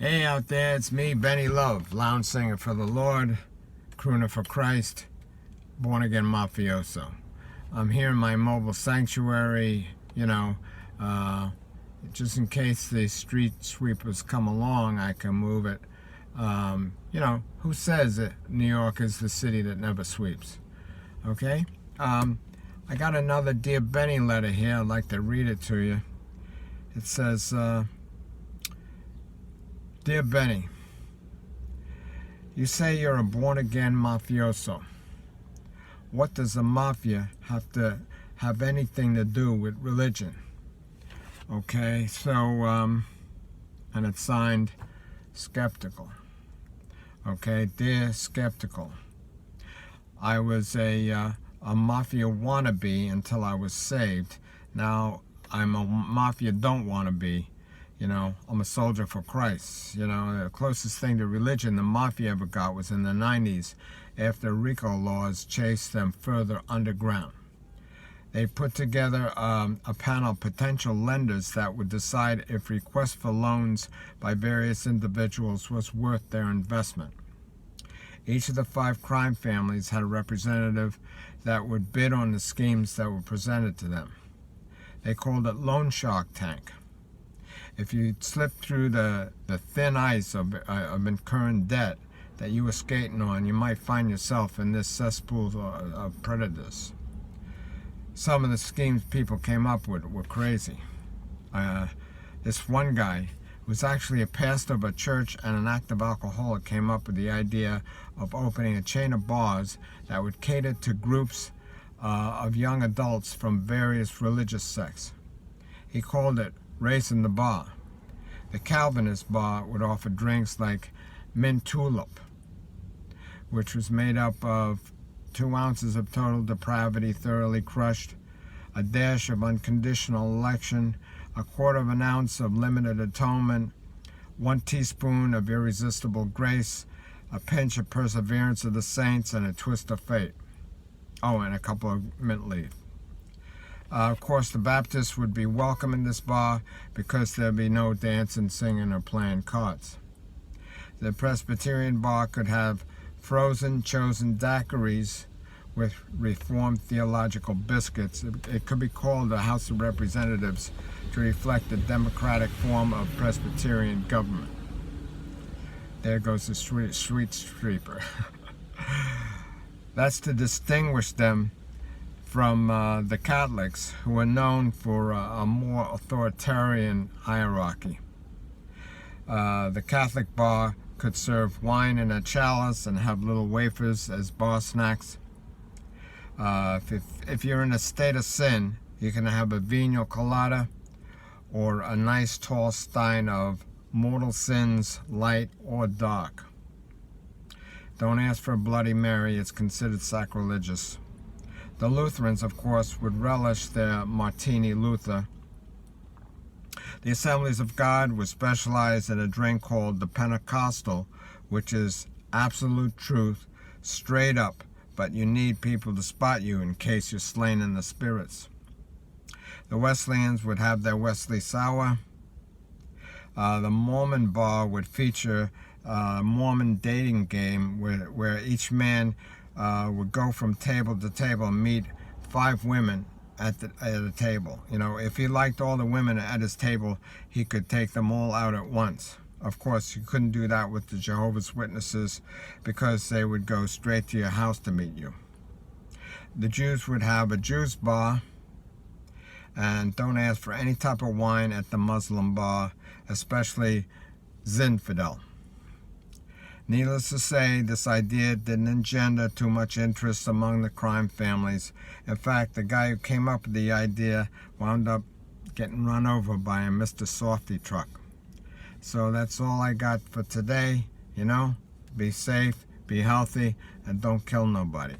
Hey out there, it's me, Bennie Love, lounge singer for the Lord, crooner for Christ, born again mafioso. I'm here in my mobile sanctuary, just in case the street sweepers come along, I can move it. Who says that New York is the city that never sweeps? Okay? I got another Dear Bennie letter here. I'd like to read it to you. It says, Dear Bennie, you say you're a born-again mafioso. What does the mafia have to have anything to do with religion? Okay, so, and it's signed Skeptical. Okay, Dear Skeptical. I was a mafia wannabe until I was saved. Now I'm a mafia don't wannabe. I'm a soldier for Christ. The closest thing to religion the mafia ever got was in the 90s after RICO laws chased them further underground. They put together a panel of potential lenders that would decide if requests for loans by various individuals was worth their investment. Each of the 5 crime families had a representative that would bid on the schemes that were presented to them. They called it Loan Shark Tank. If you slip through the thin ice of incurring debt that you were skating on, you might find yourself in this cesspool of predators. Some of the schemes people came up with were crazy. This one guy, who was actually a pastor of a church and an active alcoholic, came up with the idea of opening a chain of bars that would cater to groups of young adults from various religious sects. He called it Raising the Bar. The Calvinist bar would offer drinks like mint tulip, which was made up of 2 ounces of total depravity thoroughly crushed, a dash of unconditional election, 1/4 ounce of limited atonement, 1 teaspoon of irresistible grace, a pinch of perseverance of the saints, and a twist of fate. Oh, and a couple of mint leaves. Of course, the Baptists would be welcome in this bar because there'd be no dancing, singing, or playing cards. The Presbyterian bar could have frozen, chosen daiquiris with Reformed theological biscuits. It could be called the House of Representatives to reflect the democratic form of Presbyterian government. There goes the sweet streeper. That's to distinguish them from the Catholics, who are known for a more authoritarian hierarchy. The Catholic bar could serve wine in a chalice and have little wafers as bar snacks. If you're in a state of sin, you can have a vino colada or a nice tall stein of mortal sins, light or dark. Don't ask for a Bloody Mary, it's considered sacrilegious. The Lutherans, of course, would relish their Martini Luther. The Assemblies of God would specialize in a drink called the Pentecostal, which is absolute truth, straight up, but you need people to spot you in case you're slain in the spirits. The Wesleyans would have their Wesley Sour. The Mormon bar would feature a Mormon dating game where each man would go from table to table and meet 5 women at a table. If he liked all the women at his table, he could take them all out at once. Of course, you couldn't do that with the Jehovah's Witnesses because they would go straight to your house to meet you. The Jews would have a Jews bar, and don't ask for any type of wine at the Muslim bar, especially Zinfandel. Needless to say, this idea didn't engender too much interest among the crime families. In fact, the guy who came up with the idea wound up getting run over by a Mr. Softy truck. So that's all I got for today. Be safe, be healthy, and don't kill nobody.